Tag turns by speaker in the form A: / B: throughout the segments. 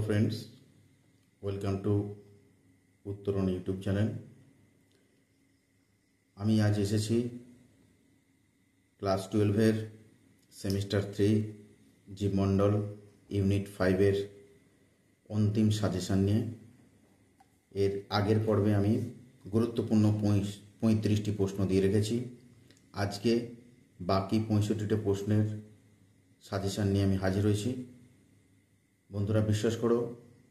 A: Hello friends, welcome to Uttaran YouTube channel. আমি আজ এসেছি ক্লাস 12-এর সেমিস্টার 3 জীবমণ্ডল ইউনিট 5-এর অন্তিম সাজেশন নিয়ে। এর আগের পর্বে আমি গুরুত্বপূর্ণ 35টি প্রশ্ন দিয়ে রেখেছি। আজকে বাকি 65টি প্রশ্নের সাজেশন নিয়ে আমি হাজির হয়েছি। বন্ধুরা, বিশ্বাস করো,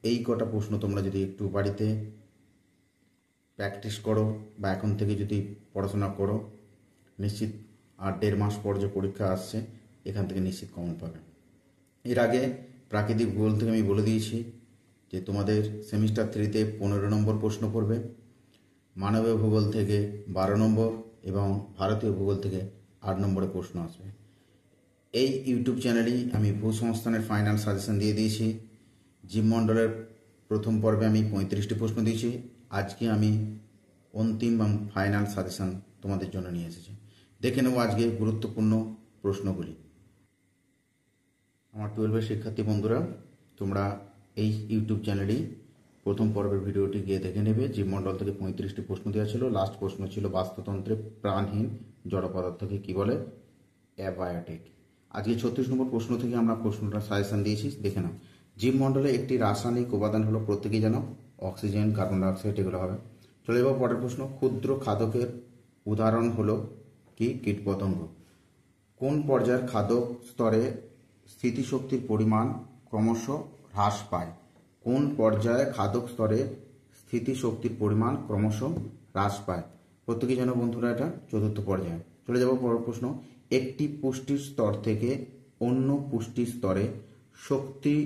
A: এই কটা প্রশ্ন তোমরা যদি একটু বাড়িতে প্র্যাকটিস করো বা এখন থেকে যদি পড়াশোনা করো, নিশ্চিত আর 1.5 মাস পর যে পরীক্ষা আসছে এখান থেকে নিশ্চিত কমন পাবে। এর আগে প্রাকৃতিক ভূগোল থেকে আমি বলে দিয়েছি যে তোমাদের সেমিস্টার 3-তে 15 নম্বর প্রশ্ন পড়বে, মানবীয় ভূগোল থেকে 12 নম্বর এবং ভারতীয় ভূগোল থেকে 8 নম্বরে প্রশ্ন আসবে। এই ইউটিউব চ্যানেলেই আমি ভূসংস্থানের ফাইনাল সাজেশন দিয়ে দিয়েছি। জীবমণ্ডলের প্রথম পর্বে আমি 35টি প্রশ্ন দিয়েছি। আজকে আমি অন্তিম এবং ফাইনাল সাজেশন তোমাদের জন্য নিয়ে এসেছি। দেখে নেব আজকে গুরুত্বপূর্ণ প্রশ্নগুলি। আমার 12-এর শিক্ষার্থী বন্ধুরা, তোমরা এই ইউটিউব চ্যানেলেই প্রথম পর্বের ভিডিওটি গিয়ে দেখে নেবে। জীবমণ্ডল থেকে 35টি প্রশ্ন দেওয়া ছিল। লাস্ট প্রশ্ন ছিল বাস্তুতন্ত্রে প্রাণহীন জড় পদার্থকে কী বলে? অ্যাবায়োটিক। আজকে 36 নম্বর প্রশ্ন থেকে আমরা প্রশ্নটা সাজেশন দিয়েছি, দেখে নাও। জীবমণ্ডলে একটি রাসায়নিক উপাদান হলো, প্রত্যেকেই জানো, অক্সিজেন, কার্বন ডাইঅক্সাইড, এগুলো হবে। চলে যাবো পরের প্রশ্ন। ক্ষুদ্র খাদকের উদাহরণ হলো কি? কীটপতঙ্গ। কোন পর্যায়ের খাদক স্তরে স্থিতিশক্তির পরিমাণ ক্রমশ হ্রাস পায়? কোন পর্যায়ে খাদক স্তরে স্থিতিশক্তির পরিমাণ ক্রমশ হ্রাস পায়? প্রত্যেকেই জানো বন্ধুরা, এটা 4র্থ পর্যায়ে। চলে যাবো পরের প্রশ্ন। একটি পুষ্টির স্তর থেকে অন্য পুষ্টির স্তরে শক্তি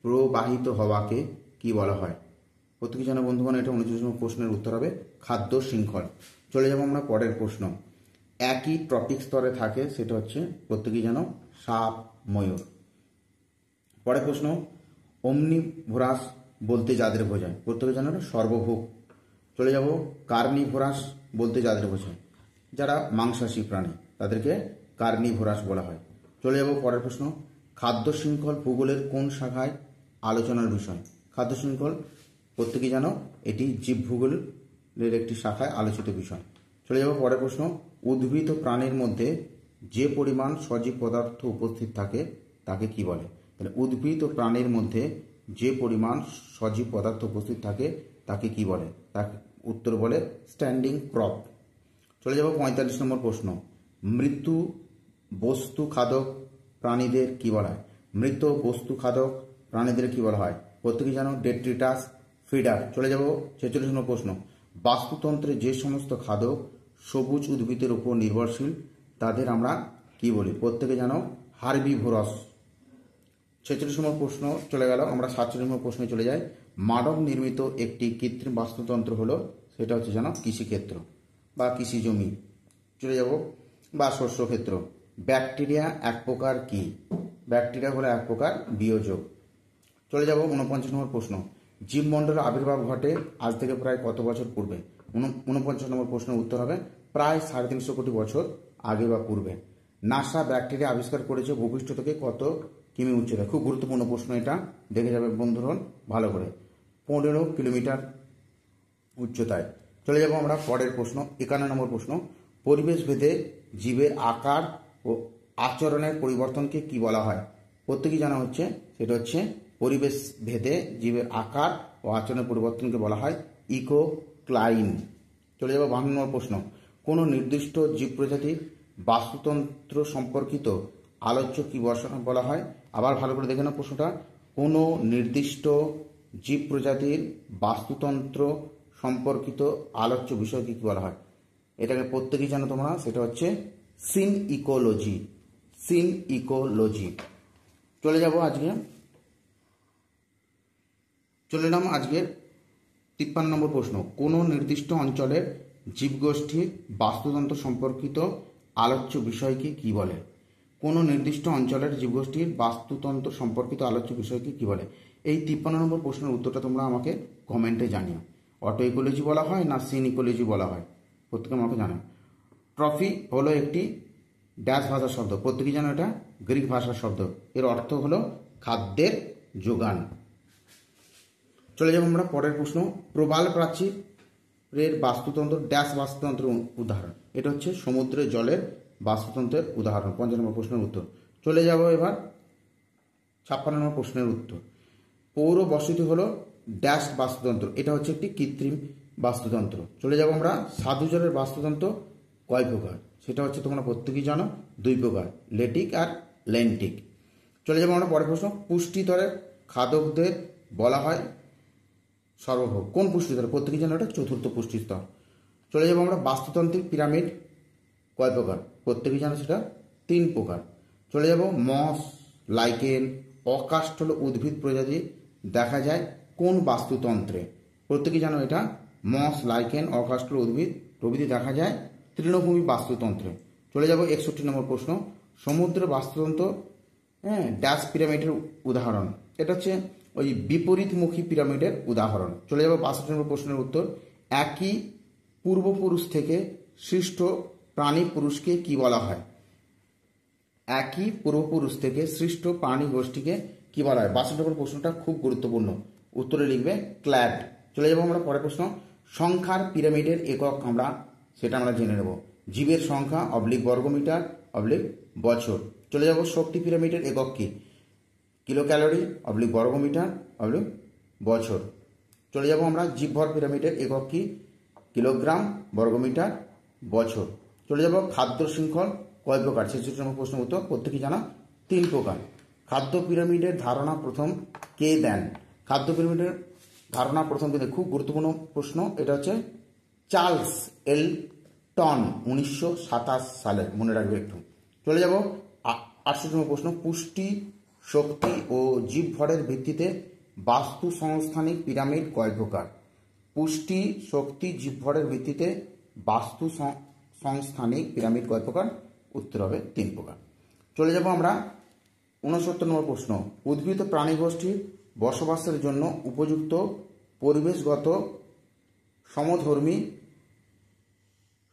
A: প্রবাহিত হওয়াকে কি বলা হয়? প্রত্যেকে জানো বন্ধুগণ, এটা 29 নম্বর প্রশ্নের উত্তর হবে খাদ্য শৃঙ্খল। চলে যাবো আমরা পরের প্রশ্ন। একই ট্রপিক স্তরে থাকে, সেটা হচ্ছে প্রত্যেকেই জানো সাপ, ময়ূর। পরের প্রশ্ন। অমনিভোরাস বলতে যাদের বোঝায়? প্রত্যেকে জানো সর্বভুক। চলে যাব কার্নিভোরাস বলতে যাদের বোঝায়? যারা মাংসাশী প্রাণী, তাদেরকে কার্নিভোরাস বলা হয়। চলে যাব পরের প্রশ্ন। খাদ্য শৃঙ্খল ভূগোলের কোন শাখায় আলোচনার বিষয়? খাদ্য শৃঙ্খল প্রত্যেকেই জানো এটি জীবভূগোলের একটি শাখায় আলোচিত বিষয়। চলে যাব পরের প্রশ্ন। উদ্ভিদ ও প্রাণীর মধ্যে যে পরিমাণ সজীব পদার্থ উপস্থিত থাকে তাকে কি বলে? তাহলে উদ্ভিদ ও প্রাণীর মধ্যে যে পরিমাণ সজীব পদার্থ উপস্থিত থাকে তাকে কি বলে? তাকে উত্তর বলে স্ট্যান্ডিং ক্রপ। চলে যাব 45 নম্বর প্রশ্ন। মৃত বস্তু খাদক প্রাণীদের কি বলা হয়? মৃত বস্তু খাদক প্রাণীদের কি বলা হয়? প্রত্যেকেই জানো ডেট্রিটাস, ফিডার। চলে যাব 46 নম্বর প্রশ্ন। বাস্তুতন্ত্রে যে সমস্ত খাদক সবুজ উদ্ভিদের উপর নির্ভরশীল তাদের আমরা কি বলি? প্রত্যেকে জানো হার্বিভোরাস। 46 নম্বর প্রশ্ন চলে গেল। আমরা 47 নম্বর প্রশ্নে চলে যাই। মানব নির্মিত একটি কৃত্রিম বাস্তুতন্ত্র হলো, সেটা হচ্ছে জানো কৃষিক্ষেত্র বা কৃষি জমি। চলে যাব বা শস্যক্ষেত্র। ব্যাকটেরিয়া এক প্রকার কি? ব্যাকটেরিয়া হলো এক প্রকার বিয়োজক। চলে যাব 49 নম্বর প্রশ্ন। জীবমণ্ডলের আবির্ভাব ঘটে আজ থেকে প্রায় কত বছর পূর্বে? 49 নম্বর প্রশ্নের উত্তর হবে প্রায় 350 কোটি বছর আগে বা পূর্বে। নাসা ব্যাকটেরিয়া আবিষ্কার করেছে ভূপৃষ্ঠ থেকে কত কিমি উচ্চতায়? খুব গুরুত্বপূর্ণ প্রশ্ন, এটা দেখে যাবে বন্ধুগণ ভালো করে। 15 কিলোমিটার উচ্চতায়। চলে যাব আমরা পরের প্রশ্ন, 51 নম্বর প্রশ্ন। পরিবেশ ভেদে জীবের আকার ও আচরণের পরিবর্তনকে কি বলা হয়? প্রত্যেকেই জানা হচ্ছে, সেটা হচ্ছে পরিবেশ ভেদে জীবের আকার ও আচরণের পরিবর্তনকে বলা হয় ইকোক্লাইন। চলে যাব 52 নম্বর প্রশ্ন। কোনো নির্দিষ্ট জীব প্রজাতির বাস্তুতন্ত্র সম্পর্কিত আলোচ্য কি বলা হয়? আবার ভালো করে দেখে নাও প্রশ্নটা। কোনো নির্দিষ্ট জীব প্রজাতির বাস্তুতন্ত্র সম্পর্কিত আলোচ্য বিষয়কে কি বলা হয়? এটাকে প্রত্যেকেই জানো তোমরা, সেটা হচ্ছে সিন ইকোলজি। Scene ecology. চলে এলাম আজকের 53 নম্বর প্রশ্ন। কোনো নির্দিষ্ট অঞ্চলের জীবগোষ্ঠীর বাস্তুতন্ত্র সম্পর্কিত আলোচ্য বিষয়কে কি বলে? কোনো নির্দিষ্ট অঞ্চলের জীবগোষ্ঠীর বাস্তুতন্ত্র সম্পর্কিত আলোচ্য বিষয়কে কি বলে? এই 53 নম্বর প্রশ্নের উত্তরটা তোমরা আমাকে কমেন্টে জানিও। অটো ইকোলজি বলা হয় না সিন ইকোলজি বলা হয়? প্রত্যেকে আমাকে জানাও। ট্রফি হলো একটি ড্যাশ ভাষার শব্দ। প্রত্যেকেই জানো এটা গ্রিক ভাষার শব্দ। এর অর্থ হলো খাদ্যের যোগান। চলে যাবো আমরা পরের প্রশ্ন। প্রবাল প্রাচীরের বাস্তুতন্ত্র ড্যাশ বাস্তুতন্ত্রের উদাহরণ। এটা হচ্ছে সমুদ্রের জলের বাস্তুতন্ত্রের উদাহরণ। ৫ নম্বর প্রশ্নের উত্তর। চলে যাব এবার ৫৬ নম্বর প্রশ্নের উত্তর। পৌর বসতি হলো ড্যাশ বাস্তুতন্ত্র। এটা হচ্ছে একটি কৃত্রিম বাস্তুতন্ত্র। চলে যাব আমরা সাধু জলের বাস্তুতন্ত্র কয় প্রকার। সেটা হচ্ছে তোমরা প্রত্যেকেই জানো ২ প্রকার, লেটিক আর লেন্টিক। চলে যাবো আমরা পরের প্রশ্ন। পুষ্টিস্তরের খাদকদের বলা হয় সর্বভোগ। কোন পুষ্টিস্তর? প্রত্যেকেই জানো এটা চতুর্থ পুষ্টিস্তর। চলে যাবো আমরা বাস্তুতান্ত্রিক পিরামিড কয় প্রকার। প্রত্যেকেই জানো সেটা ৩ প্রকার। চলে যাব মস, লাইকেন, অকাষ্ঠল উদ্ভিদ প্রজাতি দেখা যায় কোন বাস্তুতন্ত্রে। প্রত্যেকেই জানো এটা মস, লাইকেন, অকাষ্ঠল উদ্ভিদ প্রভৃতি দেখা যায় তৃণভূমি বাস্তুতন্ত্রে। চলে যাব ৬১ নম্বর প্রশ্ন। সমুদ্রের বাস্তুতন্ত্র ড্যাশ পিরামিডের উদাহরণ। এটা হচ্ছে ওই বিপরীতমুখী পিরামিডের উদাহরণ। চলে যাব ৬২ নম্বর প্রশ্নের উত্তর। একই পূর্বপুরুষ থেকে সৃষ্ট প্রাণী পুরুষকে কি বলা হয়? একই পূর্বপুরুষ থেকে সৃষ্ট প্রাণী গোষ্ঠীকে কি বলা হয়? ৬২ নম্বর প্রশ্নটা খুব গুরুত্বপূর্ণ, উত্তরে লিখবে ক্ল্যাড। চলে যাব আমরা পরের প্রশ্ন। সংখ্যার পিরামিডের একক সেটা আমরা জেনে নেব। জীবের সংখ্যা অবলিক বর্গমিটার অবলিক বছর। চলে যাব শক্তি পিরামিডের একক কি? কিলো ক্যালোরি অবলিক বর্গমিটার অবলিক বছর। চলে যাব আমরা জীবভর পিরামিডের একক কি? কিলোগ্রাম বর্গমিটার বছর। চলে যাব খাদ্য শৃঙ্খল কয় প্রকার। ৬৬ নম্বর প্রশ্ন উত্তর। প্রত্যেকেই জানা ৩ প্রকার। খাদ্য পিরামিডের ধারণা প্রথম কে দেন? খাদ্য পিরামিডের ধারণা প্রথম কিন্তু খুব গুরুত্বপূর্ণ প্রশ্ন। এটা হচ্ছে চার্লস এলটন ১৯২৭ সালে, মনে রাখবে একটু। চলে যাব ৬৮ নম্বর প্রশ্ন। পুষ্টি, শক্তি ও জীবভরের ভিত্তিতে বাস্তু সংস্থানিক পিরামিড কয় প্রকার? পুষ্টি, শক্তি, জীবভরের ভিত্তিতে বাস্তু সংস্থানিক পিরামিড কয় প্রকার? উত্তর হবে ৩ প্রকার। চলে যাব আমরা ৬৯ নম্বর প্রশ্ন। উদ্ভিদ প্রাণী গোষ্ঠীর বসবাসের জন্য উপযুক্ত পরিবেশগত সমধর্মী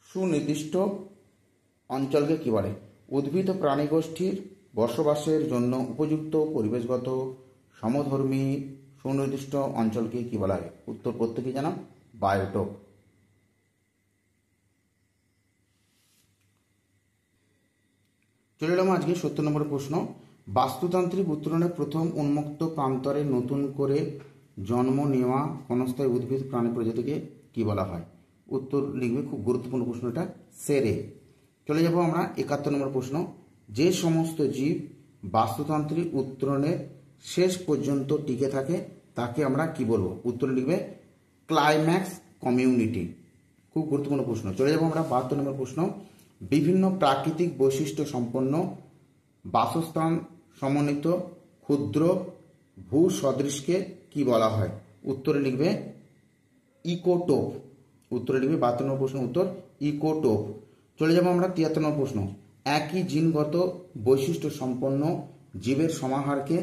A: সুনির্দিষ্ট অঞ্চলকে কি বলে? উদ্ভিদ প্রাণী গোষ্ঠীর বসবাসের জন্য উপযুক্ত পরিবেশগত সমধর্মী সুনির্দিষ্ট অঞ্চলকে কি বলা হয়? উত্তর প্রত্যেকেই জানা বায়োটোপ। চলে এলাম আজকে ৭০ নম্বর প্রশ্ন। বাস্তুতান্ত্রিক উত্তরণে প্রথম উন্মুক্ত প্রান্তরে নতুন করে জন্ম নেওয়া ক্ষণস্থায়ী উদ্ভিদ প্রাণী প্রজাতিকে কি বলা হয়? উত্তর লিখবে, খুব গুরুত্বপূর্ণ প্রশ্ন এটা, সেরে। চলে যাব আমরা ৭১ নম্বর প্রশ্ন। যে সমস্ত জীব বাস্তুতান্ত্রিক উত্তরণের শেষ পর্যন্ত টিকে থাকে তাকে আমরা কি বলবো? উত্তর লিখবে ক্লাইম্যাক্স কমিউনিটি। খুব গুরুত্বপূর্ণ প্রশ্ন। চলে যাব আমরা ৭২ নম্বর প্রশ্ন। বিভিন্ন প্রাকৃতিক বৈশিষ্ট্য সম্পন্ন বাসস্থান সমন্বিত ক্ষুদ্র ভূ সদৃশকে কি বলা হয়? উত্তরে লিখবে ইকোটোপ। উত্তরে লিখবে ৭২ নম্বর প্রশ্ন উত্তর ইকোটোপ। চলে যাব আমরা ৭৩ নম্বর প্রশ্ন। একই জিনগত বৈশিষ্ট্য সম্পন্ন জীবের সমাহারকে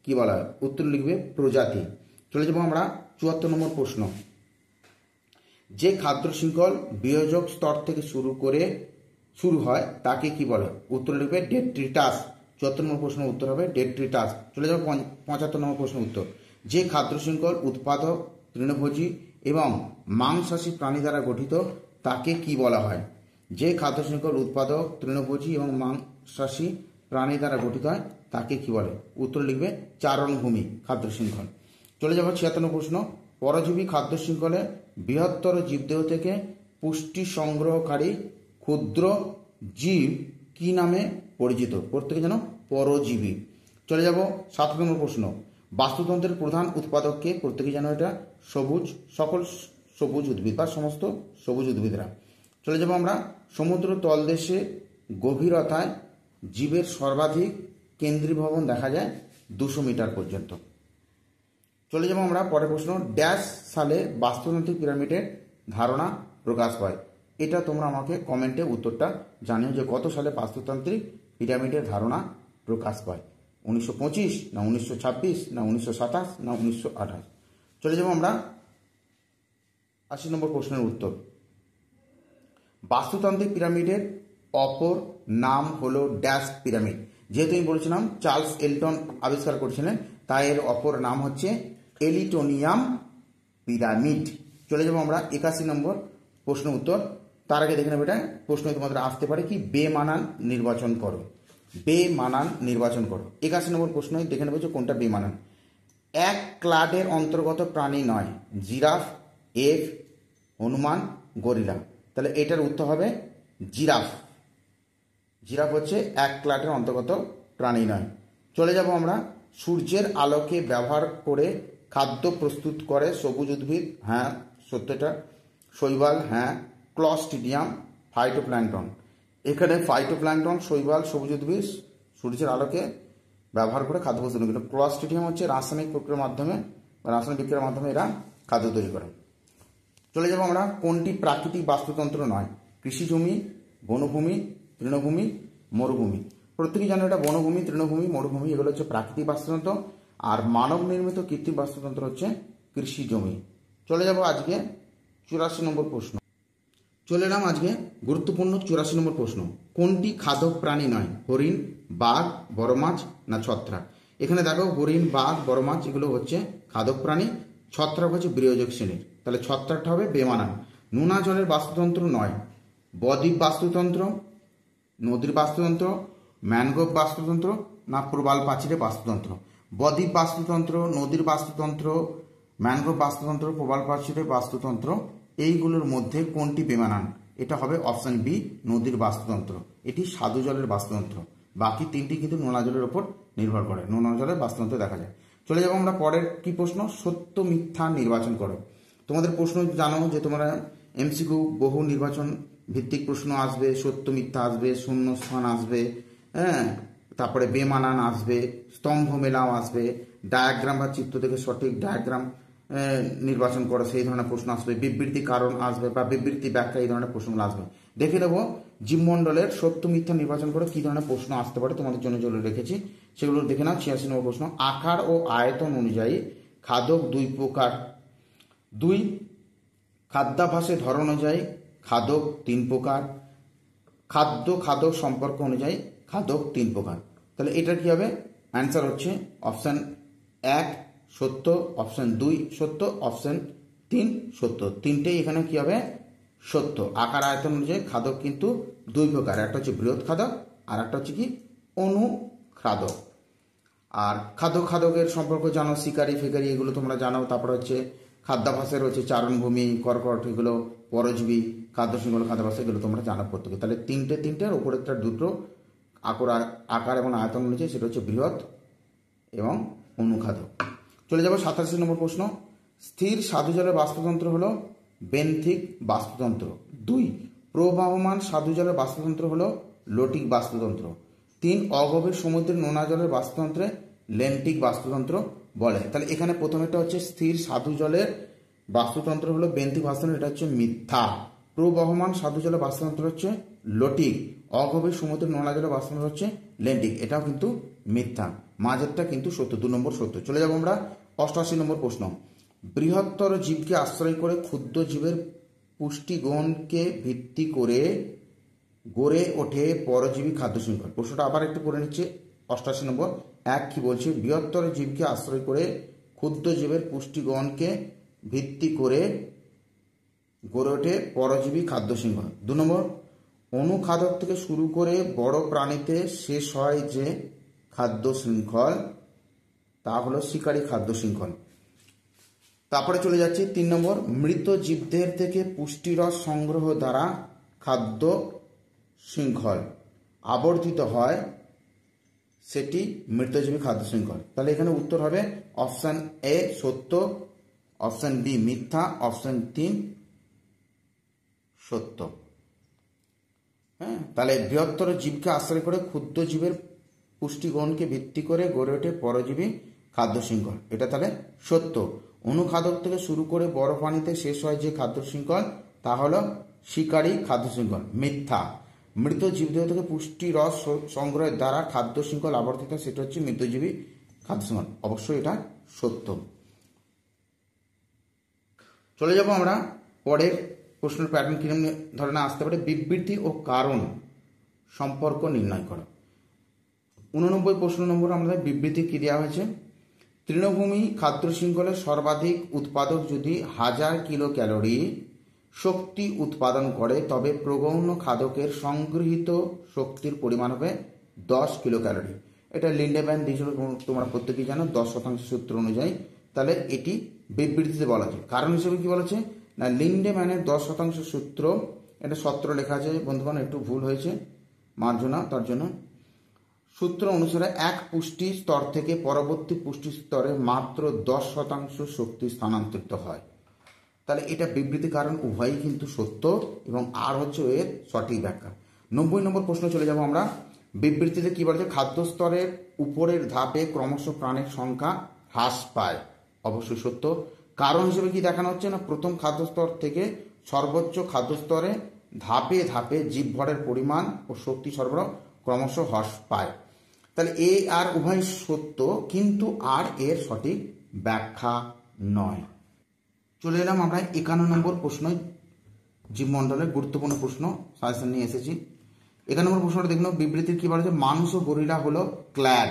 A: কি বলা হয়? উত্তর লিখবে প্রজাতি। চলে যাব আমরা ৭৪ নম্বর প্রশ্ন। যে খাদ্য শৃঙ্খল বিয়োজক স্তর থেকে শুরু হয় তাকে কি বলে? উত্তর লিখবে ডেট্রিটাস। ৭৪ নম্বর প্রশ্ন উত্তর হবে ডেট্রিটাস। চলে যাব ৭৫ নম্বর প্রশ্ন উত্তর। যে খাদ্য শৃঙ্খল উৎপাদক, তৃণভোজী এবং মাংসাশী প্রাণী দ্বারা গঠিত তাকে কি বলা হয়? যে খাদ্য শৃঙ্খল উৎপাদক, তৃণভোজী এবং মাংসাশী প্রাণী দ্বারা গঠিত হয় তাকে কি বলে? উত্তর লিখবে চারণভূমি খাদ্য শৃঙ্খল। চলে যাব ৭৬ প্রশ্ন। পরজীবী খাদ্য শৃঙ্খলে বৃহত্তর জীবদেহ থেকে পুষ্টি সংগ্রহকারী ক্ষুদ্র জীব কি নামে পরিচিত? প্রত্যেকে যেন পরজীবী। চলে যাব ৭ নম্বর প্রশ্ন। বাস্তুতন্ত্রের প্রধান উৎপাদককে? প্রত্যেকে যেন এটা সকল সবুজ উদ্ভিদ বা সমস্ত সবুজ উদ্ভিদরা। চলে যাব আমরা সমুদ্র তলদেশে গভীরতায় জীবের সর্বাধিক কেন্দ্রীভবন দেখা যায় ২০০ মিটার পর্যন্ত। চলে যাব আমরা পরের প্রশ্ন। ড্যাশ সালে বাস্তুতান্ত্রিক পিরামিডের ধারণা প্রকাশ পায়। এটা তোমরা আমাকে কমেন্টে উত্তরটা জানিও যে কত সালে বাস্তুতান্ত্রিক পিরামিডের ধারণা প্রকাশ পায়। ১৯২৫ না ১৯২৬ না ১৯২৭ না ১৯২৮। চলে যাব আমরা ৮০ নম্বর প্রশ্নের উত্তর। বাস্তুতান্ত্রিক পিরামিডের অপর নাম হলো ড্যাশ পিরামিড। যেহেতু আমি বলেছিলাম চার্লস এলটন আবিষ্কার করেছিলেন, তাই এর অপর নাম হচ্ছে এলিটোনিয়াম পিরামিড। চলে যাবো আমরা 81 নম্বর প্রশ্ন উত্তর। তার আগে দেখে নেব এটা প্রশ্ন তোমাদের আসতে পারে কি, বেমানান নির্বাচন করো, বেমানান নির্বাচন করো। 81 নম্বর প্রশ্ন দেখে নেব যে কোনটা বেমানান। এক ক্লাডের অন্তর্গত প্রাণী নয়, জিরাফ, এফ, হনুমান, গরিলা। তাহলে এটার উত্তর হবে জিরাফ। জিরাফ হচ্ছে এক ক্লাডের অন্তর্গত প্রাণী নয়। চলে যাব আমরা, সূর্যের আলোকে ব্যবহার করে খাদ্য প্রস্তুত করে সবুজ উদ্ভিদ, হ্যাঁ সত্যটা। শৈবাল, হ্যাঁ। Clostridium, phytoplankton. এখানে ফাইটোপ্ল্যাঙ্কটন, শৈবাল, সবুজ উদ্ভিদ সূর্যের আলোকে ব্যবহার করে খাদ্য প্রস্তুত করে। ক্লস্ট্রিডিয়াম হচ্ছে রাসায়নিক প্রক্রিয়ার মাধ্যমে বা রাসায়নিক বিক্রিয়ার মাধ্যমে এরা খাদ্য তৈরি করে। চলে যাব আমরা, কোনটি প্রাকৃতিক বাস্তুতন্ত্র নয়? কৃষি জমি, বনভূমি, তৃণভূমি, মরুভূমি। প্রত্যেকেই জানো এটা বনভূমি, তৃণভূমি, মরুভূমি এগুলো হচ্ছে প্রাকৃতিক বাস্তুতন্ত্র, আর মানব নির্মিত কৃত্রিম বাস্তুতন্ত্র হচ্ছে কৃষি জমি। চলে যাব আজকে 84 নম্বর প্রশ্ন। চলে এলাম আজকে গুরুত্বপূর্ণ 84 নম্বর প্রশ্ন। কোনটি খাদক প্রাণী নয়? হরিণ, বাঘ, বড় মাছ না ছত্রাক? এখানে দেখো হরিণ, বাঘ, বড় মাছ এগুলো হচ্ছে খাদক প্রাণী, ছত্রাক হচ্ছে বৃহযোগ শ্রেণীর। তাহলে ছত্রাকটা হবে বেমানান। নোনা জলের বাস্তুতন্ত্র নয়, বদ্বীপ বাস্তুতন্ত্র, নদীর বাস্তুতন্ত্র, ম্যানগ্রোভ বাস্তুতন্ত্র না প্রবাল প্রাচীরের বাস্তুতন্ত্র? বদ্বীপ বাস্তুতন্ত্র, নদীর বাস্তুতন্ত্র, ম্যানগ্রোভ বাস্তুতন্ত্র, প্রবাল প্রাচীরের বাস্তুতন্ত্র, এইগুলোর মধ্যে কোনটি বেমানান? এটা হবে অপশন বি, নদীর বাস্তুতন্ত্র। এটি স্বাদু জলের বাস্তুতন্ত্র। বাকি তিনটি কিন্তু নোনা জলের ওপর নির্ভর করে, নোনা জলের বাস্তুতন্ত্র দেখা যায়। চলে যাবো আমরা পরের কি প্রশ্ন, সত্য মিথ্যা নির্বাচন করো। তোমাদের প্রশ্ন জানো যে তোমরা এমসিকিউ বহু নির্বাচন ভিত্তিক প্রশ্ন আসবে, সত্য মিথ্যা আসবে, শূন্য স্থান আসবে, হ্যাঁ, তারপরে বেমানান আসবে, স্তম্ভ মেলাও আসবে, ডায়াগ্রাম বা চিত্র থেকে সঠিক ডায়াগ্রাম নির্বাচন করো সেই ধরনের প্রশ্ন আসবে, বিবৃতি কারণ আসবে বা বিবৃতি ব্যাখ্যা, এই ধরনের প্রশ্নগুলো আসবে। দেখে নেব জীবমণ্ডলের সত্য মিথ্যা নির্বাচন করে কি ধরনের প্রশ্ন আসতে পারে, তোমাদের জন্য যেগুলো রেখেছি সেগুলো দেখে নাও। 86 নম্বর প্রশ্ন, আকার ও আয়তন অনুযায়ী খাদক দুই প্রকার। 2, খাদ্যাভ্যাসের ধরন অনুযায়ী খাদক 3 প্রকার। খাদ্য খাদক সম্পর্ক অনুযায়ী খাদক 3 প্রকার। তাহলে এটা কি হবে? অ্যান্সার হচ্ছে অপশান 1 সত্য, অপশান 2 সত্য, অপশান 3 সত্য। তিনটেই এখানে কি হবে? সত্য। আকার আয়তন অনুযায়ী খাদক কিন্তু 2 প্রকার, একটা হচ্ছে বৃহৎ খাদক আর একটা হচ্ছে কি অনুখাদক। আর খাদকের সম্পর্ক জানো, শিকারি ফিকারি এগুলো তোমরা জানো। তারপরে হচ্ছে খাদ্যাভ্যাসের হচ্ছে চারণভূমি, কর্কট এগুলো পরজীবী, খাদ্য শৃঙ্খল, খাদ্যাভ্যাস এগুলো তোমরা জানো প্রত্যেকে। তাহলে তিনটের উপরেরটা দুটো আকার এবং আয়তন অনুযায়ী সেটা হচ্ছে বৃহৎ এবং অনুখাদক। চলে যাব 87 নম্বর প্রশ্ন, স্থির স্বাদু জলের বাস্তুতন্ত্র হলো বেন্থিক বাস্তুতন্ত্র। 2, প্রবাহমান স্বাদু জলের বাস্তুতন্ত্র হলো লোটিক বাস্তুতন্ত্র। 3, অগভীর সমুদ্রের নোনা জলের বাস্তুতন্ত্রে লেন্টিক বাস্তুতন্ত্র বলে। তাহলে এখানে প্রথমেটা হচ্ছে স্থির স্বাদু জলের বাস্তুতন্ত্র হলো বেন্থিক বাস্তুতন্ত্র, এটা হচ্ছে মিথ্যা। প্রবহমান স্বাদু জলের বাস্তুতন্ত্র হচ্ছে লোটিক, অগভীর সমুদ্রের নোনা জলের বাস্তুতন্ত্র হচ্ছে লেন্টিক, এটাও কিন্তু মিথ্যা। মাঝেরটা কিন্তু সত্য, 2 নম্বর সত্য। চলে যাব আমরা 88 নম্বর প্রশ্ন, বৃহত্তর জীবকে আশ্রয় করে ক্ষুদ্র জীবের পুষ্টিগুণকে ভিত্তি করে গড়ে ওঠে পরজীবী খাদ্য শৃঙ্খল। প্রশ্নটা আবার একটু পড়ে নিচ্ছে। 88 নম্বর 1 কি বলছে? বৃহত্তর জীবকে আশ্রয় করে ক্ষুদ্র জীবের পুষ্টিগুণকে ভিত্তি করে গড়ে ওঠে পরজীবী খাদ্য শৃঙ্খল। 2 নম্বর, অনুখাদক থেকে শুরু করে বড় প্রাণীতে শেষ হয় যে খাদ্য শৃঙ্খল তা হলো শিকারী খাদ্য শৃঙ্খল। তারপরে চলে যাচ্ছে 3 নম্বর, মৃত জীবদের থেকে পুষ্টিরস সংগ্রহ দ্বারা খাদ্য শৃঙ্খল আবর্তিত হয়, সেটি মৃতজীবী খাদ্য শৃঙ্খল। তাহলে এখানে উত্তর হবে অপশান এ সত্য, অপশান বি মিথ্যা, অপশান 3 সত্য। হ্যাঁ, তাহলে বৃহত্তর জীবকে আশ্রয় করে ক্ষুদ্র জীবের পুষ্টিগুণকে ভিত্তি করে গড়ে ওঠে পরজীবী খাদ্য শৃঙ্খল, এটা তাহলে সত্য। অনুখাদক থেকে শুরু করে বড় প্রাণীতে শেষ হয় যে খাদ্য শৃঙ্খল তা হলো শিকারী খাদ্য শৃঙ্খল, মিথ্যা। মৃত জীবদেহ থেকে পুষ্টি রস সংগ্রহের দ্বারা খাদ্য শৃঙ্খল আবর্তিত, সেটা হচ্ছে মৃতজীবী খাদ্য শৃঙ্খল, অবশ্যই এটা সত্য। চলে যাব আমরা পরের প্রশ্নের প্যাটার্ন কিরকম ধরনের আসতে পারে, বিবৃতি ও কারণ সম্পর্ক নির্ণয় করো। 89 প্রশ্ন নম্বর আমাদের বিবৃতি কি দেওয়া হয়েছে, তৃণভূমি খাদ্য শৃঙ্খলের সর্বাধিক উৎপাদক যদি 1000 কিলো ক্যালোরি শক্তি উৎপাদন করে, তবে প্রগৌণ খাদকের সংগৃহীত শক্তির পরিমাণ হবে 10 কিলো ক্যালোরি। এটা লিন্ডেম্যান দিয়েছিল, তোমরা প্রত্যেকেই জানো 10% সূত্র অনুযায়ী। তাহলে এটি বিবৃতিতে বলা আছে। কারণ হিসেবে কি বলেছে না, লিন্ডেম্যানের 10% সূত্র, এটা সূত্র লেখা আছে বন্ধুগণ, একটু ভুল হয়েছে, মার্জনা, তার জন্য। সূত্র অনুসারে এক পুষ্টি স্তর থেকে পরবর্তী পুষ্টি স্তরে মাত্র 10% শক্তি স্থানান্তরিত হয়। তাহলে এটা বিবৃতি, কারণ উভয়ই কিন্তু সত্য এবং আর হচ্ছে এর সঠিক ব্যাখ্যা। 90 নম্বর প্রশ্ন চলে যাব আমরা। বিবৃতিতে কি বলেছে, খাদ্য স্তরের উপরের ধাপে ক্রমশ প্রাণের সংখ্যা হ্রাস পায়। অবশ্যই সত্য। কারণ হিসেবে কি দেখানো হচ্ছে না, প্রথম খাদ্য স্তর থেকে সর্বোচ্চ খাদ্য স্তরে ধাপে ধাপে জীবভরের পরিমাণ ও শক্তি সরবরাহ ক্রমশ হ্রাস পায়। তাহলে এ আর উভয় সত্য, কিন্তু আর এর সঠিক ব্যাখ্যা নয়। চলে এলাম আমরা 51 নম্বর প্রশ্ন, জীবমণ্ডলের গুরুত্বপূর্ণ প্রশ্ন সাজেশন নিয়ে এসেছি। 51 নম্বর প্রশ্নটা দেখুন, বিবৃতির কি বলেছে, মানুষ ও গরিলা হলো ক্ল্যাড।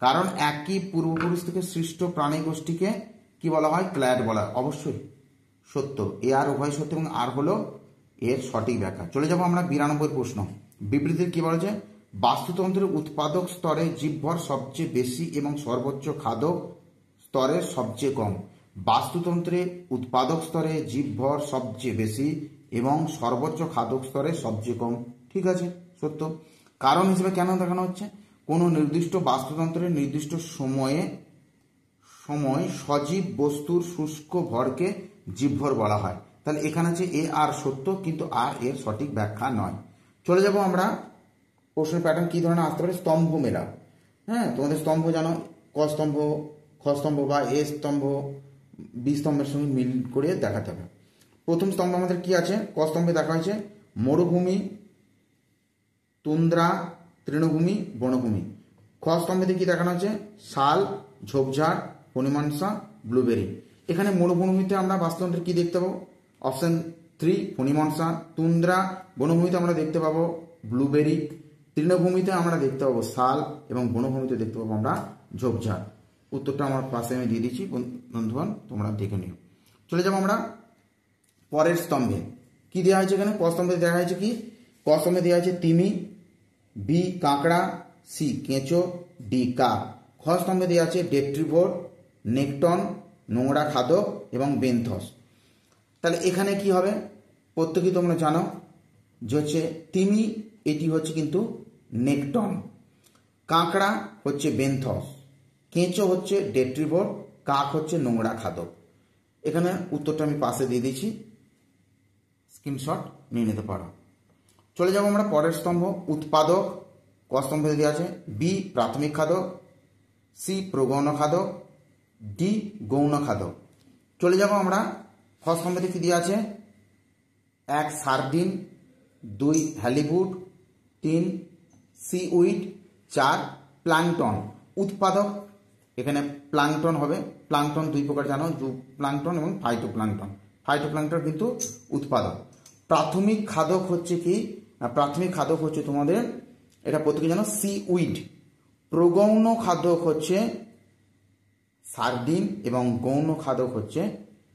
A: কারণ একই পূর্বপুরুষ থেকে সৃষ্ট প্রাণী গোষ্ঠীকে কি বলা হয়, ক্ল্যাড বলা হয়। অবশ্যই সত্য, এ আর উভয় সত্য এবং আর হলো এর সঠিক ব্যাখ্যা। চলে যাব আমরা 92 প্রশ্ন। বিবৃতির কি বলেছে, বাস্তুতন্ত্রের উৎপাদক স্তরে জীবভর সবচেয়ে বেশি এবং সর্বোচ্চ খাদক স্তরে সবচেয়ে কম। বাস্তুতন্ত্রে উৎপাদক স্তরে জীবভর সবচেয়ে বেশি এবং সর্বোচ্চ খাদক স্তরে সবচেয়ে কম। ঠিক আছে, সত্য। কারণ হিসেবে কেন দেখানো হচ্ছে, কোনো নির্দিষ্ট বাস্তুতন্ত্রের নির্দিষ্ট সময় সজীব বস্তুর শুষ্ক ভরকে জীবভর বলা হয়। তাহলে এখানে আছে এ আর সত্য, কিন্তু আর এর সঠিক ব্যাখ্যা নয়। চলে যাব আমরা প্রশ্নের প্যাটার্ন কি ধরনের আসতে পারে, স্তম্ভ মেলা। হ্যাঁ, তোমাদের স্তম্ভ জানো, ক স্তম্ভ, খ স্তম্ভ বা এ স্তম্ভ, বি স্তম্ভের সঙ্গে মিল করে দেখাতে হবে। প্রথম স্তম্ভ আমাদের কি আছে, ক স্তম্ভে দেখা হয়েছে মরুভূমি, তুন্দ্রা, তৃণভূমি, বনভূমি। খ স্তম্ভে কি দেখানো হচ্ছে, শাল, ঝোপঝাড়, ফণিমনসা, ব্লুবেরি। এখানে মরুভূমিতে আমরা বাস্তুতন্ত্রে কি দেখতে পাবো, অপশন 3 ফণিমনসা। তুন্দ্রা বনভূমিতে আমরা দেখতে পাবো ব্লুবেরি। তৃণভূমিতে আমরা দেখতে পাবো শাল এবং বনভূমিতে দেখতে পাবো আমরা ঝোপঝাড়। উত্তরটা আমার পাশে আমি দিয়ে দিচ্ছি বন্ধুগণ, তোমরা দেখে নিও। চলে যাবো আমরা পরের স্তম্ভে। কি দেওয়া হয়েছে এখানে, ক স্তম্ভে দেখা হয়েছে কি, ক স্তম্ভে দেওয়া হয়েছে তিমি, বি কাঁকড়া, সি কেঁচো, ডি কাক। খ স্তম্ভে দেওয়া আছে ডেট্রিভোর, নেকটন, নোংরা খাদক এবং বেন্থস। তাহলে এখানে কি হবে, প্রত্যেকেই তোমরা জানো যে হচ্ছে তিমি, এটি হচ্ছে কিন্তু নেকটন, কাঁকড়া হচ্ছে বেন্থস, কেঁচো হচ্ছে ডেট্রিভোর, কাক হচ্ছে নোংরা খাদক। এখানে উত্তরটা আমি পাশে দিয়ে দিচ্ছি, স্ক্রিনশট নিয়ে নিতে পারো। চলে যাব আমরা পরের স্তম্ভ, উৎপাদক। ক স্তম্ভে দেওয়া আছে বি প্রাথমিক খাদক, সি প্রগৌণ খাদক, ডি গৌণ খাদক। চলে যাব আমরা খ স্তম্ভে কি দেওয়া আছে, 1 সার্ডিন, 2 হ্যালিবুট, 3 সিউইড, 4 প্লাঙ্কটন। উৎপাদক এখানে প্লাঙ্কটন হবে। প্লাঙ্কটন 2 প্রকার জানো, জু প্লাঙ্কটন এবং ফাইটোপ্লাঙ্কটন। ফাইটোপ্লাঙ্কটন কিন্তু উৎপাদক। প্রাথমিক খাদক হচ্ছে কি, প্রাথমিক খাদক হচ্ছে তোমাদের, এটা প্রত্যেকে জানো, সিউইড। প্রগৌণ খাদক হচ্ছে সার্ডিন এবং গৌণ খাদক হচ্ছে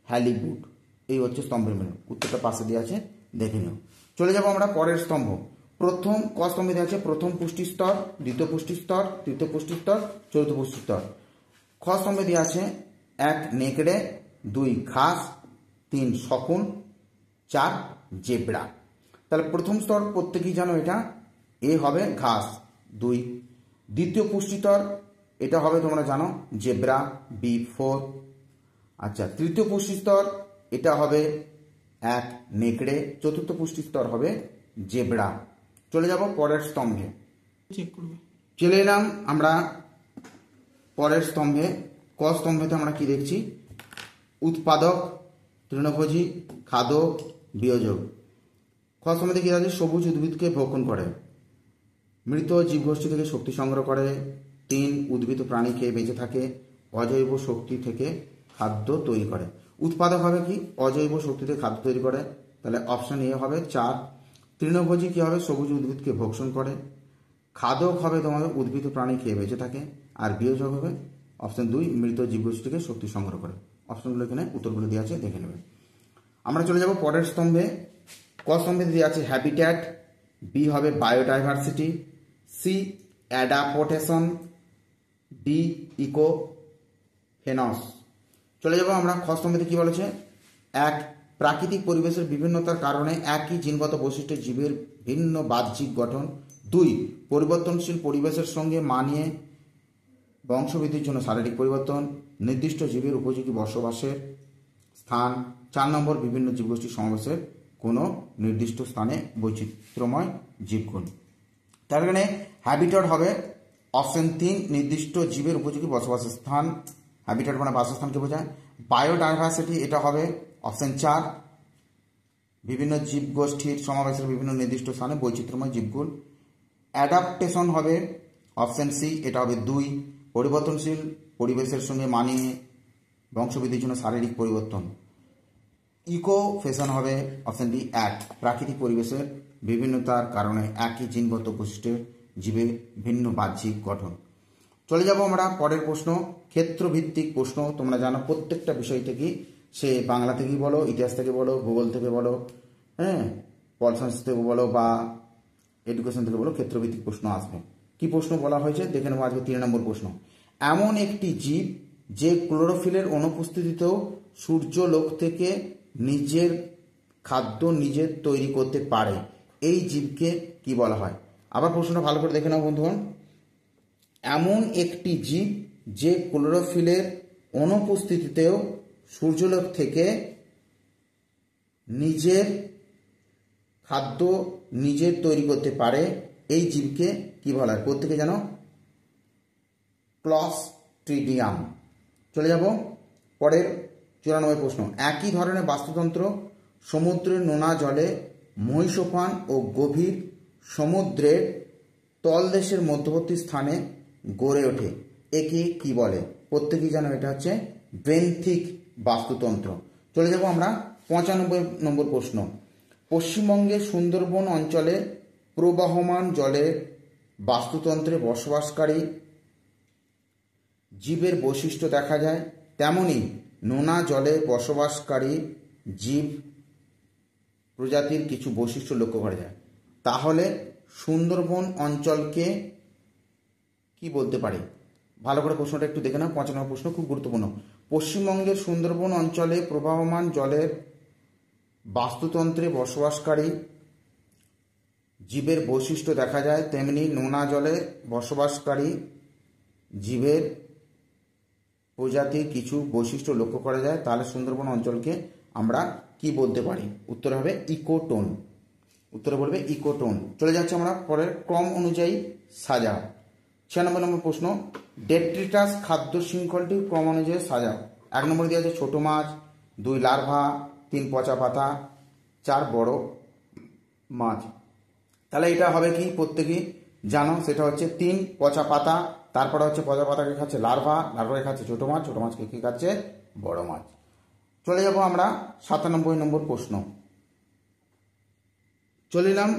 A: হ্যালিবুট। এই হচ্ছে স্তম্ভের মেনু। উত্তরটা পাশে দেওয়া আছে, দেখে নিও। চলে যাব আমরা পরের স্তম্ভ। প্রথম ক স্তম্ভে দেওয়া আছে প্রথম পুষ্টি স্তর, দ্বিতীয় পুষ্টি স্তর, তৃতীয় পুষ্টি স্তর, চতুর্থ পুষ্টি স্তর। খ স্তম্ভে দেওয়া আছে 1 নেকড়ে, 2 ঘাস, 3 শকুন, 4 জেব্রা। তাহলে প্রথম স্তর প্রত্যেকেই জানো, এটা এ হবে ঘাস, 2। দ্বিতীয় পুষ্টি স্তর এটা হবে তোমরা জানো জেব্রা, বি 4। আচ্ছা, তৃতীয় পুষ্টি স্তর এটা হবে 1 নেকড়ে, চতুর্থ পুষ্টি স্তর হবে জেব্রা। চলে যাব পরের স্তম্ভে, চেক করবে। চলে এলাম আমরা পরের স্তম্ভে। ক স্তম্ভেতে আমরা কি দেখছি, উৎপাদক, তৃণভোজী, খাদক, বিয়োজক। খ স্তম্ভে কি আছে, সবুজ উদ্ভিদকে ভক্ষণ করে, মৃত জীবগোষ্ঠী থেকে শক্তি সংগ্রহ করে, 3 উদ্ভিদ প্রাণী খেয়ে বেঁচে থাকে, অজৈব শক্তি থেকে খাদ্য তৈরি করে। উৎপাদক হবে কি, অজৈব শক্তি থেকে খাদ্য তৈরি করে, তাহলে অপশন এ হবে 4। তৃণভোজী কি হবে, সবুজ উদ্ভিদকে ভক্ষণ করে। খাদক হবে তোমাদের উদ্ভিদ প্রাণী খেয়ে বেঁচে থাকে। আর বিয়োজক হবে অপশন 2 মৃত জীবগোষ্ঠীকে শক্তি সংগ্রহ করে। অপশনগুলো এখানে উত্তরগুলো দেওয়া আছে, দেখে নেবেন। আমরা চলে যাব পরের স্তম্ভে। ক স্তম্ভে দেওয়া আছে হ্যাবিট্যাট, বি হবে বায়োডাইভার্সিটি, সি অ্যাডাপটেশন, ডি ইকোফেনস। চলে যাব আমরা খ স্তম্ভে, কি বলেছে? 1 প্রাকৃতিক পরিবেশের বিভিন্নতার কারণে একই জিনগত বৈশিষ্ট্যের জীবের ভিন্ন বাহ্যিক গঠন। 2 পরিবর্তনশীল পরিবেশের সঙ্গে মানিয়ে বংশবৃদ্ধির জন্য শারীরিক পরিবর্তন, নির্দিষ্ট জীবের উপযোগী বসবাসের স্থান। 4 নম্বর বিভিন্ন জীবগোষ্ঠীর সমাবেশের কোনো নির্দিষ্ট স্থানে বৈচিত্র্যময় জীবগুণ। তার কারণে হ্যাবিট্যাট হবে অপশন 3 নির্দিষ্ট জীবের উপযোগী বসবাসের স্থান। হ্যাবিট্যাট মানে বাসস্থানকে বোঝায়। বায়োডাইভার্সিটি এটা হবে অপশন 4 বিভিন্ন জীবগোষ্ঠীর সমাবেশের বিভিন্ন নির্দিষ্ট স্থানে বৈচিত্র্যময় জীবগুণ। অ্যাডাপ্টেশন হবে অপশন সি, এটা হবে 2 পরিবর্তনশীল পরিবেশের সঙ্গে মানিয়ে বংশবৃদ্ধির জন্য শারীরিক পরিবর্তন। ইকোফেশন হবে অপশন ডি 1 প্রাকৃতিক পরিবেশের বিভিন্নতার কারণে একই জিনগত বৈশিষ্ট্যের জীবের ভিন্ন বাহ্যিক গঠন। চলে যাব আমরা পরের প্রশ্ন, ক্ষেত্রভিত্তিক প্রশ্ন। তোমরা জানো প্রত্যেকটা বিষয় থেকে, সে বাংলা থেকেই বলো, ইতিহাস থেকে বলো, ভূগোল থেকে বলো, হ্যাঁ, পল সায়েন্স থেকে বলো বা এডুকেশন থেকে বলো, ক্ষেত্রভিত্তিক প্রশ্ন আসবে। কি প্রশ্ন বলা হয়েছে দেখে নেবো আজকে। 3 নম্বর প্রশ্ন, এমন একটি জীব যে ক্লোরোফিলের অনুপস্থিতিতেও সূর্যলোক থেকে নিজের খাদ্য নিজে তৈরি করতে পারে, এই জীবকে কি বলা হয়? আবার প্রশ্নটা ভালো করে দেখে নাও বন্ধুগণ। এমন একটি জীব যে ক্লোরোফিলের অনুপস্থিতিতেও সূর্যলোক থেকে নিজের খাদ্য নিজে তৈরি করতে পারে, এই জীবকে কি বলা হয়? প্রত্যেকে জানো ক্লস্ট্রিডিয়াম। চলে যাব পরের 94 প্রশ্ন, একই ধরনের বাস্তুতন্ত্র সমুদ্রের নোনা জলে, মহীসোফান ও গভীর সমুদ্রের তলদেশের মধ্যবর্তী স্থানে গড়ে ওঠে, একে কি বলে? প্রত্যেকেই জানো এটা হচ্ছে বেন্থিক বাস্তুতন্ত্র। চলে যাব আমরা 95 নম্বর প্রশ্ন, পশ্চিমবঙ্গের সুন্দরবন অঞ্চলে প্রবাহমান জলের বাস্তুতন্ত্রে বসবাসকারী জীবের বৈশিষ্ট্য দেখা যায়, তেমনি নোনা জলে বসবাসকারী জীব প্রজাতির কিছু বৈশিষ্ট্য লক্ষ্য করা যায়। তাহলে সুন্দরবন অঞ্চলকে কি বলতে পারে? ভালো করে প্রশ্নটা একটু দেখে নাও। 95 প্রশ্ন খুব গুরুত্বপূর্ণ। পশ্চিমবঙ্গের সুন্দরবন অঞ্চলে প্রবাহমান জলের বাস্তুতন্ত্রে বসবাসকারী জীবের বৈশিষ্ট্য দেখা যায়, তেমনি নোনা জলে বসবাসকারী জীবের প্রজাতির কিছু বৈশিষ্ট্য লক্ষ্য করা যায়। তাহলে সুন্দরবন অঞ্চলকে আমরা কি বলতে পারি? উত্তর হবে ইকোটোন। উত্তরে বলবে ইকোটোন। চলে যাচ্ছে আমরা পরের ক্রম অনুযায়ী সাজাও। 96 নম্বর প্রশ্ন, ডেট্রিটাস খাদ্য শৃঙ্খলটি ক্রম অনুযায়ী সাজাও। 1 নম্বরে দেওয়া আছে ছোট মাছ, 2 লার্ভা, 3 পচা পাতা, 4 বড় মাছ। তাহলে এটা হবে কি? প্রত্যেকেই জানো, সেটা হচ্ছে 3 পচা পাতা, তারপরে হচ্ছে পচা পাতাকে খাচ্ছে লার্ভা, লার্ভাকে খাচ্ছে ছোট মাছ, ছোট মাছকে কি খাচ্ছে? বড় মাছ। চলে যাব আমরা 97 নম্বর প্রশ্ন। চলে এলাম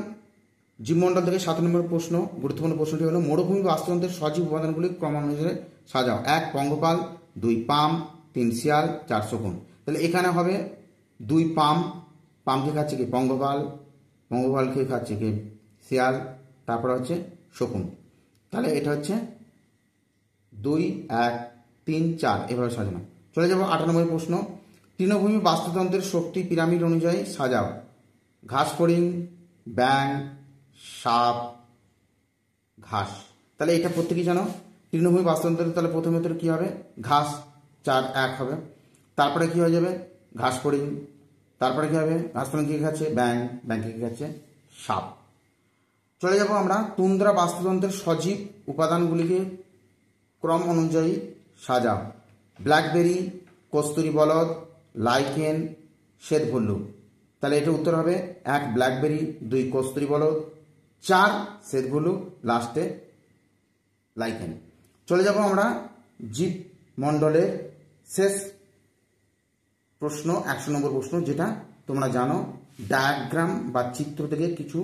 A: জীবমণ্ডল থেকে 7 নম্বর প্রশ্ন। গুরুত্বপূর্ণ প্রশ্নটি হলো মরুভূমি বাস্তুতন্ত্রের সজীব উপাদানগুলি ক্রমানুসারে সাজাও। 1 পঙ্গপাল, 2 পাম, 3 শিয়াল, 4 শকুন। তাহলে এখানে হবে 2 পাম, পামকে খাচ্ছে কি? পঙ্গপাল, পঙ্গপালকে খাচ্ছে কি? শিয়াল, তারপরে হচ্ছে শকুন। তাহলে এটা হচ্ছে 2, 1, 3, 4 এভাবে সাজানো। চলে যাব 8 নম্বর প্রশ্ন, তৃণভূমি বাস্তুতন্ত্রের শক্তি পিরামিড অনুযায়ী সাজাও। ঘাস ফড়িং, ব্যাং, সাপ, ঘাস। তাহলে এটা প্রত্যেকেই জানো তৃণভূমি বাস্তুতন্ত্রের। তাহলে প্রথমে তো কী হবে? ঘাস, 4, 1 হবে। তারপরে কী হয়ে যাবে? ঘাস ফড়িং। তারপরে কী হবে? ঘাস ফড়িং কী খাচ্ছে? ব্যাং, ব্যাংকে কী খাচ্ছে? সাপ। চলে যাব আমরা তুন্দ্রা বাস্তুতন্ত্রের সজীব উপাদানগুলিকে ক্রম অনুযায়ী সাজাও। ব্ল্যাকবেরি, কস্তুরী বলদ, লাইকেন, শ্বেত ভল্লুক। তাহলে এটা উত্তর হবে 1 ব্ল্যাকবেরি, 2 কস্তুরী বলদ, 4 শ্বেত ভল্লুক, লাস্টে লাইকেন। চলে যাব আমরা জীব মণ্ডলের শেষ প্রশ্ন, 100 নম্বর প্রশ্ন, যেটা তোমরা জানো ডায়াগ্রাম বা চিত্র থেকে কিছু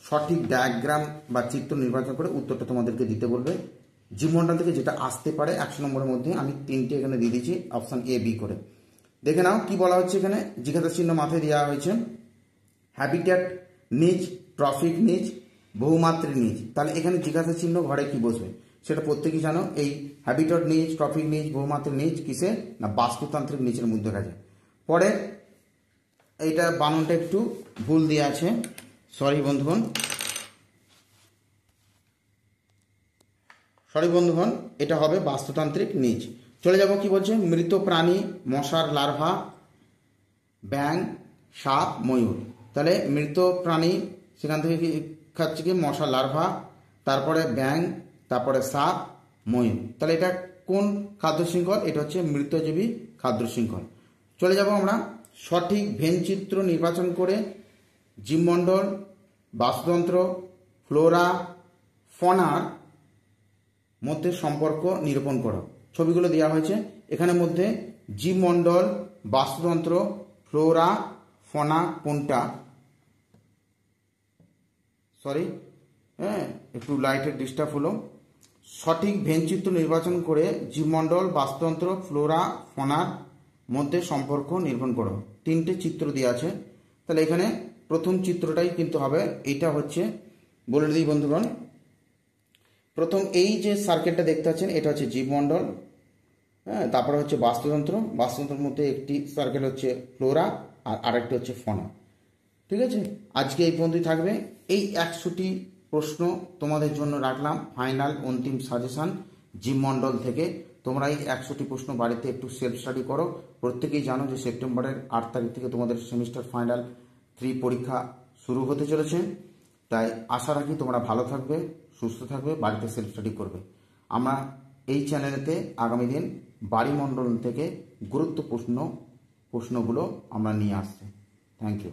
A: সঠিক ডায়াগ্রাম বা চিত্র নির্বাচন করে উত্তরটা তোমাদেরকে দিতে বলবে। জীবমণ্ডল থেকে যেটা আসতে পারে 100 নম্বরের মধ্যে আমি 3টে এখানে দিয়ে দিয়েছি অপশান এ বি করে। দেখে নাও কি বলা হচ্ছে এখানে, জিজ্ঞাসা চিহ্ন মাথায় দেওয়া হয়েছে হ্যাবিট্যাট নিচ, ট্রফিক নিচ, বহুমাত্রিক নিচ। তাহলে এখানে জিজ্ঞাসা চিহ্ন ঘরে কি বসবে সেটা প্রত্যেকেই জানো। এই হ্যাবিট্যাট নিচ, ট্রফিক নিচ, বহুমাত্রিক নিচ কিসে না বাস্তুতান্ত্রিক নিচের মধ্যে কাজে। পরে এইটা বানানটা একটু ভুল দেওয়া আছে, সরি বন্ধুগণ, এটা হবে বাস্তুতান্ত্রিক নিচ। চলে যাব কি বলছে, মৃত প্রাণী, মশার লার্ভা, ব্যাঙ, সাপ, ময়ূর। তাহলে মৃত প্রাণী সেখান থেকে কি খাচ্ছে কি মশার লার্ভা, তারপরে ব্যাঙ, তারপরে সাপ, ময়ূর। তাহলে এটা কোন খাদ্য শৃঙ্খল, এটা হচ্ছে মৃতজীবী খাদ্য শৃঙ্খল। চলে যাব আমরা সঠিক ভেনচিত্র নির্বাচন করে জীবমণ্ডল, বাস্তুতন্ত্র, ফ্লোরা, ফনার মধ্যে সম্পর্ক নিরূপণ করো। ছবিগুলো দেওয়া হয়েছে এখানের মধ্যে জীবমণ্ডল, বাস্তুতন্ত্র, ফ্লোরা, ফনা কোনটা, সরি হ্যাঁ একটু লাইটের ডিস্টার্ব হলো। সঠিক ভেনচিত্র নির্বাচন করে জীবমণ্ডল, বাস্তুতন্ত্র, ফ্লোরা, ফনার মধ্যে সম্পর্ক নিরূপণ করো। 3টে চিত্র দেওয়া আছে। তাহলে এখানে প্রথম চিত্রটাই কিন্তু হবে, এটা হচ্ছে বলে দিই বন্ধুগণ, প্রথম এই যে সার্কেলটা দেখতে পাচ্ছেন এটা হচ্ছে জীবমণ্ডল, হ্যাঁ, তারপরে হচ্ছে বাস্তুতন্ত্র, বাস্তুতন্ত্রের মধ্যে একটি সার্কেল হচ্ছে ফ্লোরা আর আরেকটি হচ্ছে ফনা। ঠিক আছে, আজকে এই পর্যন্তই থাকবে। এই 100টি প্রশ্ন তোমাদের জন্য রাখলাম, ফাইনাল অন্তিম সাজেশন জীবমণ্ডল থেকে। তোমরা এই 100টি প্রশ্ন বাড়িতে একটু সেলফ স্টাডি করো। প্রত্যেকেই জানো যে সেপ্টেম্বরের 8 তারিখ থেকে তোমাদের সেমিস্টার ফাইনাল 3 পরীক্ষা শুরু হতে চলেছে। তাই আশা রাখি তোমরা ভালো থাকবে, সুস্থ থাকবে, বাড়িতে সেলফ স্টাডি করবে। আমরা এই চ্যানেলেতে আগামী দিন বাড়িমণ্ডল থেকে গুরুত্বপূর্ণ প্রশ্নগুলো আমরা নিয়ে আসছি। Thank you.